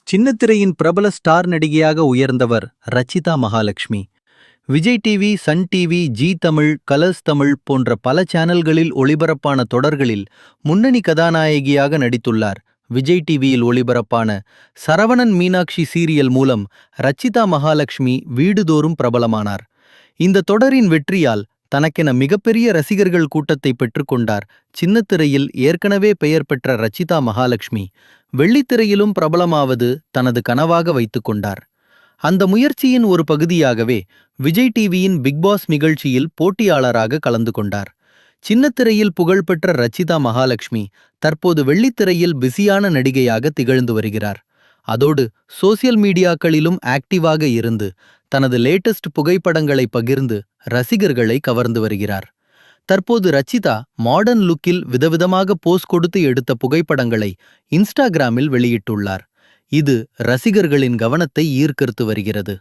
சின்னத்திரையின் பிரபல ஸ்டார் நடிகையாக உயர்ந்தவர் Rachitha Mahalakshmi. Vijay TV, Sun TV, Zee Tamil, Colors Tamil போன்ற பல சேனல்களில் ஒளிபரப்பான தொடர்களில் முன்னணி கதாநாயகியாக நடித்துள்ளார். விஜய் டிவியில் ஒளிபரப்பான சரவணன் மீனாட்சி சீரியல் மூலம் ரச்சிதா மகாலட்சுமி வீடுதோறும் பிரபலமானார். இந்த தொடரின் வெற்றியால் தனக்கென மிகப்பெரிய ரசிகர்கள் கூட்டத்தை பெற்றுக்கொண்டார். சின்னத்திரையில் ஏற்கனவே பெயர் பெற்ற ரச்சிதா மகாலட்சுமி வெள்ளித்திரையிலும் பிரபலமாவது தனது கனவாக வைத்துக் கொண்டார். அந்த முயற்சியின் ஒரு பகுதியாகவே விஜய் டிவியின் பிக்பாஸ் நிகழ்ச்சியில் போட்டியாளராக கலந்து கொண்டார். சின்னத்திரையில் புகழ்பெற்ற ரச்சிதா மகாலட்சுமி தற்போது வெள்ளித்திரையில் பிஸியான நடிகையாக திகழ்ந்து வருகிறார். அதோடு சோசியல் மீடியாக்களிலும் ஆக்டிவாக இருந்து தனது லேட்டஸ்ட் புகைப்படங்களை பகிர்ந்து ரசிகர்களை கவர்ந்து வருகிறார். தற்போது ரச்சிதா மாடர்ன் லுக்கில் விதவிதமாக போஸ் கொடுத்து எடுத்த புகைப்படங்களை இன்ஸ்டாகிராமில் வெளியிட்டுள்ளார். இது ரசிகர்களின் கவனத்தை ஈர்க்கர்த்து வருகிறது.